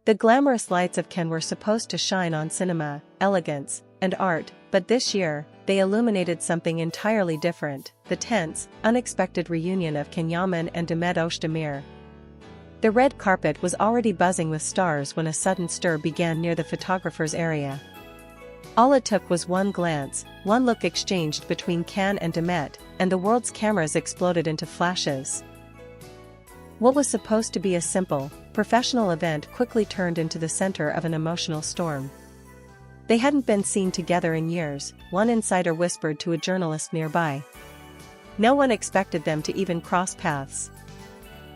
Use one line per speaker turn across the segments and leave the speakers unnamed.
The glamorous lights of Can were supposed to shine on cinema, elegance, and art, but this year, they illuminated something entirely different: the tense, unexpected reunion of Can Yaman and Demet Özdemir. The red carpet was already buzzing with stars when a sudden stir began near the photographer's area. All it took was one glance, one look exchanged between Can and Demet, and the world's cameras exploded into flashes. What was supposed to be a simple, professional event quickly turned into the center of an emotional storm. They hadn't been seen together in years, one insider whispered to a journalist nearby. No one expected them to even cross paths.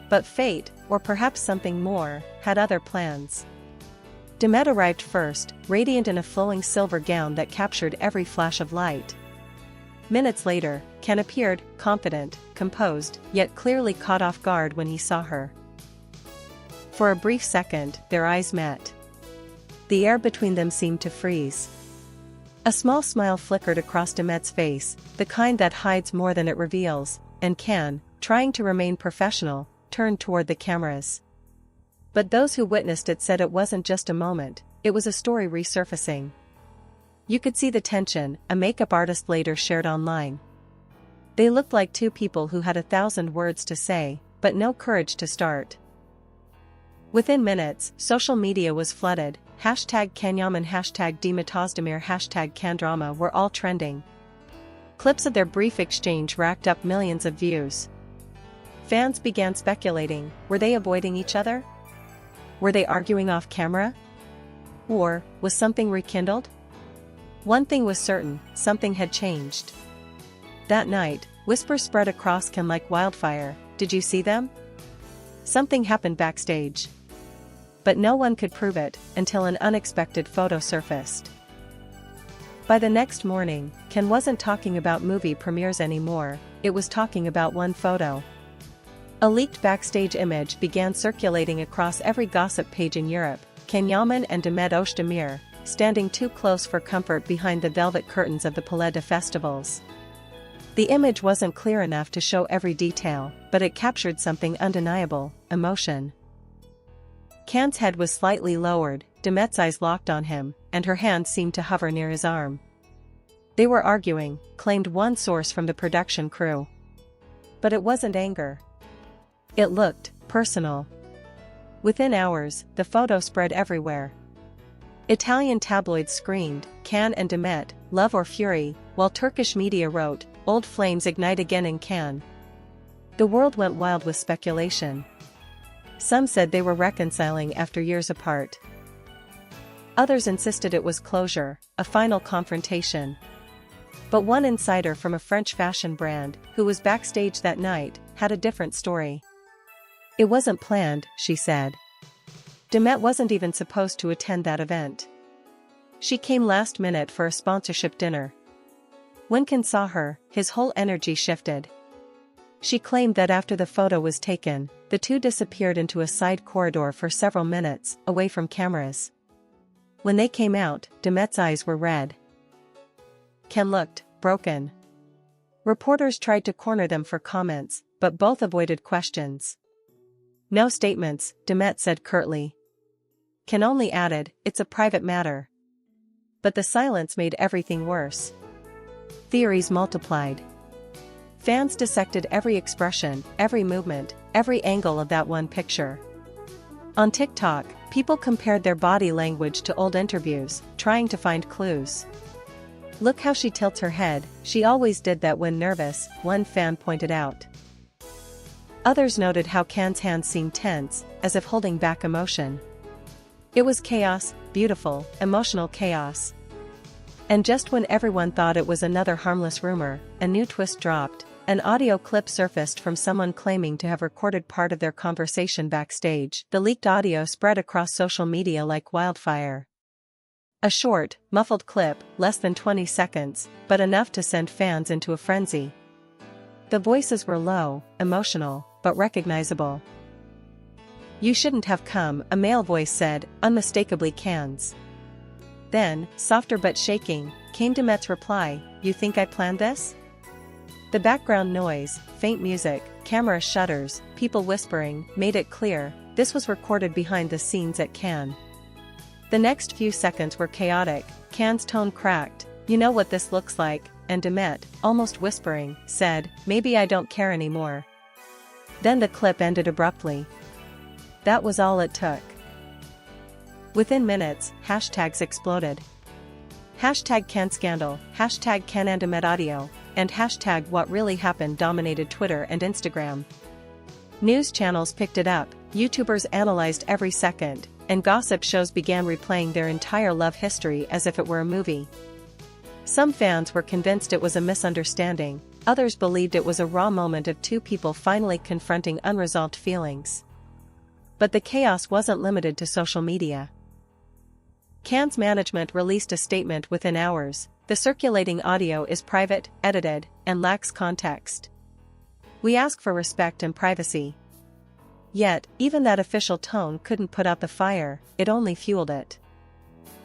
But fate, or perhaps something more, had other plans. Demet arrived first, radiant in a flowing silver gown that captured every flash of light. Minutes later, Can appeared, confident, composed, yet clearly caught off guard when he saw her. For a brief second, their eyes met. The air between them seemed to freeze. A small smile flickered across Demet's face, the kind that hides more than it reveals, and Can, trying to remain professional, turned toward the cameras. But those who witnessed it said it wasn't just a moment, it was a story resurfacing. You could see the tension, a makeup artist later shared online. They looked like two people who had 1,000 words to say, but no courage to start. Within minutes, social media was flooded. #Can Yaman, #Demet Özdemir, #Candrama were all trending. Clips of their brief exchange racked up millions of views. Fans began speculating: were they avoiding each other? Were they arguing off camera? Or was something rekindled? One thing was certain: something had changed. That night, whispers spread across Can like wildfire. Did you see them? Something happened backstage. But no one could prove it, until an unexpected photo surfaced. By the next morning, Can wasn't talking about movie premieres anymore, it was talking about one photo. A leaked backstage image began circulating across every gossip page in Europe: Can Yaman and Demet Özdemir, standing too close for comfort behind the velvet curtains of the Palais de Festivals. The image wasn't clear enough to show every detail, but it captured something undeniable: emotion. Can's head was slightly lowered, Demet's eyes locked on him, and her hand seemed to hover near his arm. They were arguing, claimed one source from the production crew. But it wasn't anger. It looked personal. Within hours, the photo spread everywhere. Italian tabloids screamed, "Can and Demet, love or fury," while Turkish media wrote, "Old flames ignite again in Can." The world went wild with speculation. Some said they were reconciling after years apart. Others insisted it was closure, a final confrontation. But one insider from a French fashion brand, who was backstage that night, had a different story. It wasn't planned, she said. Demet wasn't even supposed to attend that event. She came last minute for a sponsorship dinner. When Can saw her, his whole energy shifted. She claimed that after the photo was taken, the two disappeared into a side corridor for several minutes, away from cameras. When they came out, Demet's eyes were red. Can looked broken. Reporters tried to corner them for comments, but both avoided questions. "No statements," Demet said curtly. Can only added, "It's a private matter." But the silence made everything worse. Theories multiplied. Fans dissected every expression, every movement, every angle of that one picture. On TikTok, people compared their body language to old interviews, trying to find clues. "Look how she tilts her head, she always did that when nervous," one fan pointed out. Others noted how Can's hands seemed tense, as if holding back emotion. It was chaos, beautiful, emotional chaos. And just when everyone thought it was another harmless rumor, a new twist dropped. An audio clip surfaced from someone claiming to have recorded part of their conversation backstage. The leaked audio spread across social media like wildfire. A short, muffled clip, less than 20 seconds, but enough to send fans into a frenzy. The voices were low, emotional, but recognizable. "You shouldn't have come," a male voice said, unmistakably Can's. Then, softer but shaking, came Demet's reply, "You think I planned this?" The background noise, faint music, camera shutters, people whispering, made it clear, This was recorded behind the scenes at Cannes. The next few seconds were chaotic. Can's tone cracked. "You know what this looks like," and Demet, almost whispering, said, "Maybe I don't care anymore." Then the clip ended abruptly. That was all it took. Within minutes, hashtags exploded. Hashtag Can Scandal, hashtag Can Yaman Demet Audio, and hashtag What Really Happened dominated Twitter and Instagram. News channels picked it up, YouTubers analyzed every second, and gossip shows began replaying their entire love history as if it were a movie. Some fans were convinced it was a misunderstanding, others believed it was a raw moment of two people finally confronting unresolved feelings. But the chaos wasn't limited to social media. Can's management released a statement within hours. "The circulating audio is private, edited, and lacks context. We ask for respect and privacy." Yet, even that official tone couldn't put out the fire, it only fueled it.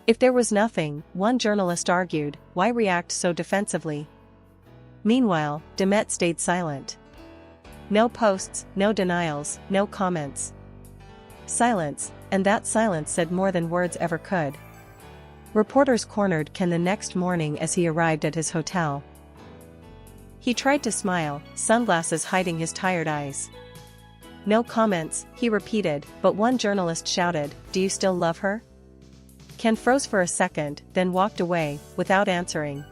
If there was nothing, one journalist argued, why react so defensively? Meanwhile, Demet stayed silent. No posts, no denials, no comments. Silence, and that silence said more than words ever could. Reporters cornered Can the next morning as he arrived at his hotel. He tried to smile, sunglasses hiding his tired eyes. "No comments," he repeated, but one journalist shouted, "Do you still love her?" Can froze for a second, then walked away, without answering.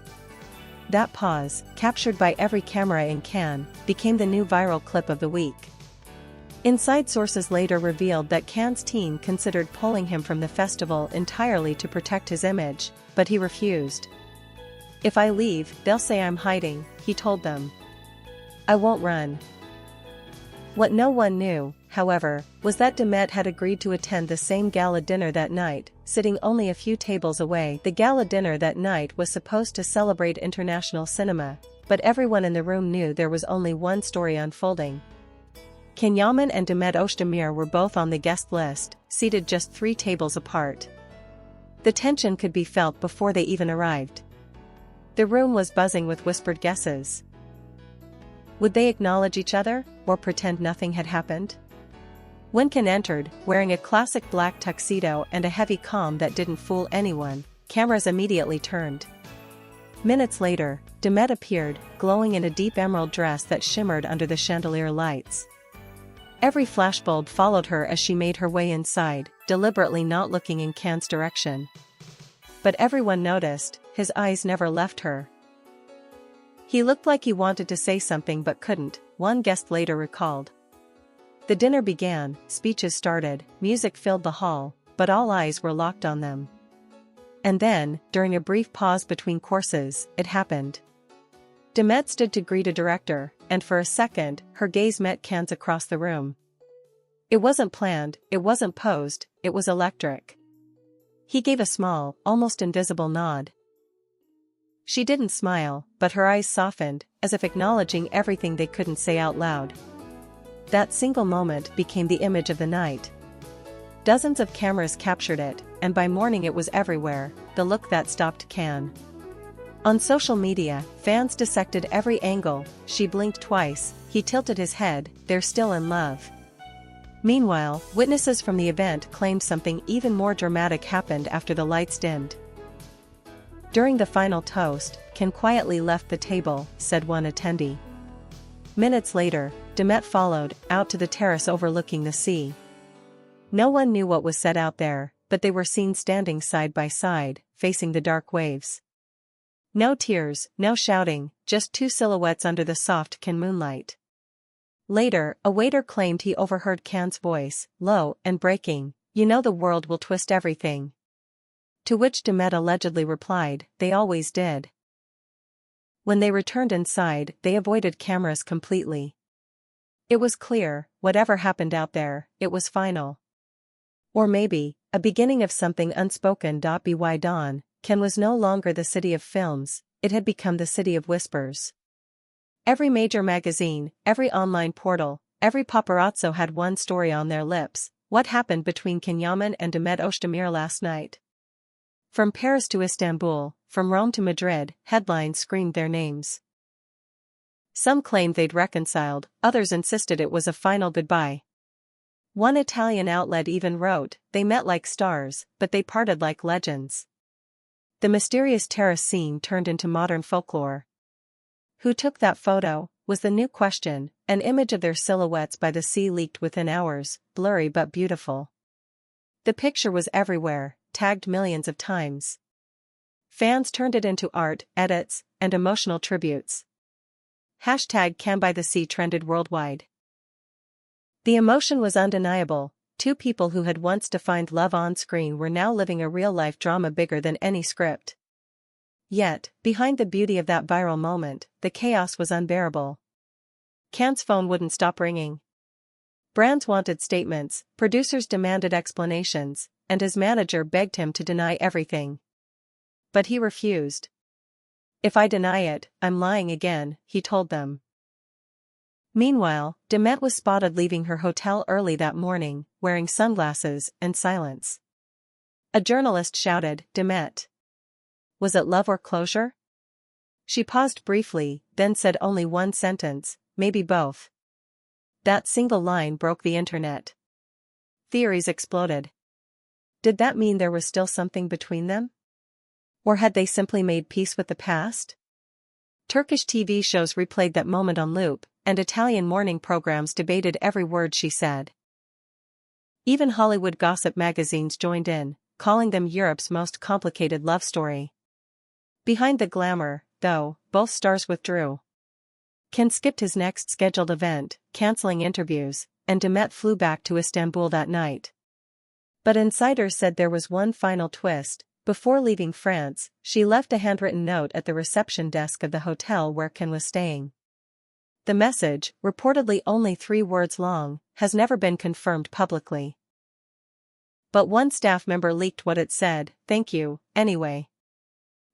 That pause, captured by every camera in Cannes, became the new viral clip of the week. Inside sources later revealed that Cannes' team considered pulling him from the festival entirely to protect his image, but he refused. "If I leave, they'll say I'm hiding," he told them. "I won't run." What no one knew, however, was that Demet had agreed to attend the same gala dinner that night, sitting only a few tables away. The gala dinner that night was supposed to celebrate international cinema, but everyone in the room knew there was only one story unfolding. Can Yaman and Demet Özdemir were both on the guest list, seated just 3 tables apart. The tension could be felt before they even arrived. The room was buzzing with whispered guesses. Would they acknowledge each other, or pretend nothing had happened? When Can entered, wearing a classic black tuxedo and a heavy calm that didn't fool anyone, cameras immediately turned. Minutes later, Demet appeared, glowing in a deep emerald dress that shimmered under the chandelier lights. Every flashbulb followed her as she made her way inside, deliberately not looking in Can's direction. But everyone noticed, his eyes never left her. "He looked like he wanted to say something but couldn't," one guest later recalled. The dinner began, speeches started, music filled the hall, but all eyes were locked on them. And then, during a brief pause between courses, it happened. Demet stood to greet a director, and for a second, her gaze met Can's across the room. It wasn't planned, it wasn't posed, it was electric. He gave a small, almost invisible nod. She didn't smile, but her eyes softened, as if acknowledging everything they couldn't say out loud. That single moment became the image of the night. Dozens of cameras captured it, and by morning it was everywhere, the look that stopped Can. On social media, fans dissected every angle. She blinked twice, he tilted his head, they're still in love. Meanwhile, witnesses from the event claimed something even more dramatic happened after the lights dimmed. During the final toast, Can quietly left the table, said one attendee. Minutes later, Demet followed, out to the terrace overlooking the sea. No one knew what was said out there, but they were seen standing side by side, facing the dark waves. No tears, no shouting, just 2 silhouettes under the soft Can moonlight. Later, a waiter claimed he overheard Can's voice, low and breaking, "You know the world will twist everything." To which Demet allegedly replied, "They always did." When they returned inside, they avoided cameras completely. It was clear, whatever happened out there, it was final. Or maybe, a beginning of something unspoken. By dawn, Can was no longer the city of films, it had become the city of whispers. Every major magazine, every online portal, every paparazzo had one story on their lips: what happened between Can Yaman and Demet Özdemir last night. From Paris to Istanbul, from Rome to Madrid, headlines screamed their names. Some claimed they'd reconciled, others insisted it was a final goodbye. One Italian outlet even wrote, "They met like stars, but they parted like legends." The mysterious terrace scene turned into modern folklore. Who took that photo, was the new question. An image of their silhouettes by the sea leaked within hours, blurry but beautiful. The picture was everywhere, tagged millions of times. Fans turned it into art, edits, and emotional tributes. #CanByTheSea trended worldwide. The emotion was undeniable. Two people who had once defined love on screen were now living a real-life drama bigger than any script. Yet, behind the beauty of that viral moment, the chaos was unbearable. Can's phone wouldn't stop ringing. Brands wanted statements, producers demanded explanations, and his manager begged him to deny everything. But he refused. "If I deny it, I'm lying again," he told them. Meanwhile, Demet was spotted leaving her hotel early that morning, wearing sunglasses, in silence. A journalist shouted, "Demet! Was it love or closure?" She paused briefly, then said only one sentence, "Maybe both." That single line broke the internet. Theories exploded. Did that mean there was still something between them? Or had they simply made peace with the past? Turkish TV shows replayed that moment on loop, and Italian morning programs debated every word she said. Even Hollywood gossip magazines joined in, calling them Europe's most complicated love story. Behind the glamour, though, both stars withdrew. Can skipped his next scheduled event, canceling interviews, and Demet flew back to Istanbul that night. But insiders said there was one final twist. Before leaving France, she left a handwritten note at the reception desk of the hotel where Can was staying. The message, reportedly only 3 words long, has never been confirmed publicly. But one staff member leaked what it said: "Thank you, anyway."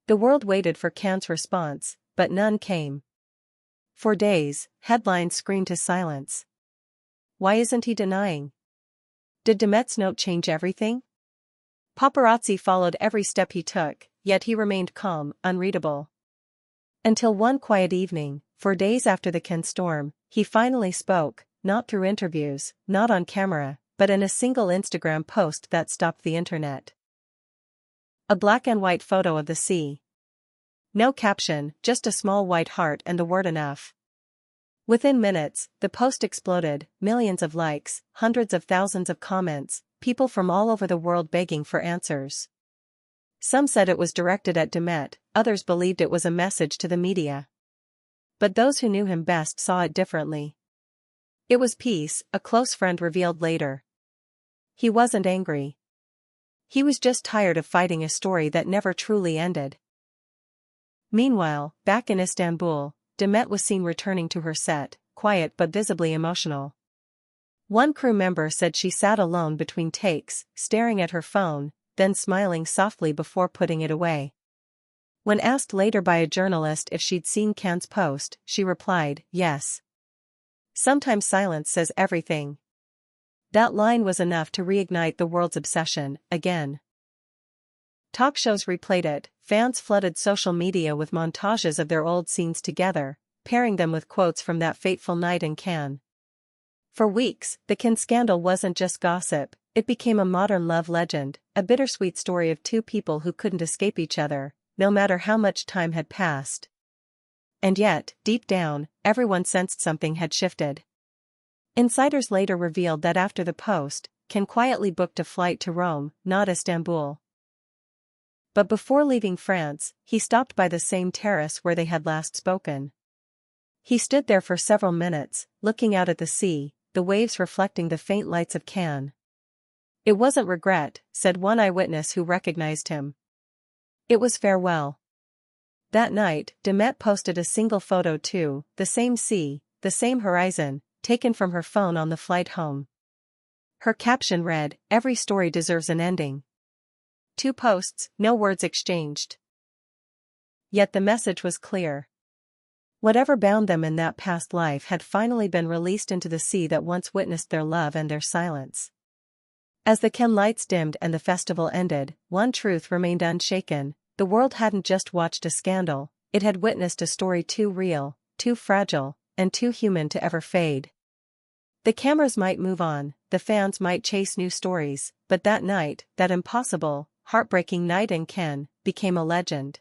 The world waited for Can's response, but none came. For days, headlines screamed his silence. Why isn't he denying? Did Demet's note change everything? Paparazzi followed every step he took, yet he remained calm, unreadable. Until one quiet evening, for days after the Can storm, he finally spoke, not through interviews, not on camera, but in a single Instagram post that stopped the internet. A black and white photo of the sea. No caption, just a small white heart and the word "enough." Within minutes, the post exploded, millions of likes, hundreds of thousands of comments, people from all over the world begging for answers. Some said it was directed at Demet, others believed it was a message to the media. But those who knew him best saw it differently. It was peace, a close friend revealed later. He wasn't angry. He was just tired of fighting a story that never truly ended. Meanwhile, back in Istanbul, Demet was seen returning to her set, quiet but visibly emotional. One crew member said she sat alone between takes, staring at her phone, then smiling softly before putting it away. When asked later by a journalist if she'd seen Can's post, she replied, "Yes. Sometimes silence says everything." That line was enough to reignite the world's obsession, again. Talk shows replayed it, fans flooded social media with montages of their old scenes together, pairing them with quotes from that fateful night in Cannes. For weeks, the Can scandal wasn't just gossip, it became a modern love legend, a bittersweet story of two people who couldn't escape each other, no matter how much time had passed. And yet, deep down, everyone sensed something had shifted. Insiders later revealed that after the post, Can quietly booked a flight to Rome, not Istanbul. But before leaving France, he stopped by the same terrace where they had last spoken. He stood there for several minutes, looking out at the sea, the waves reflecting the faint lights of Cannes. "It wasn't regret," said one eyewitness who recognized him. "It was farewell." That night, Demet posted a single photo too, the same sea, the same horizon, taken from her phone on the flight home. Her caption read, "Every story deserves an ending." 2 posts, no words exchanged. Yet the message was clear. Whatever bound them in that past life had finally been released into the sea that once witnessed their love and their silence. As the Can lights dimmed and the festival ended, one truth remained unshaken: the world hadn't just watched a scandal, it had witnessed a story too real, too fragile, and too human to ever fade. The cameras might move on, the fans might chase new stories, but that night, that impossible, heartbreaking night in Cannes, became a legend.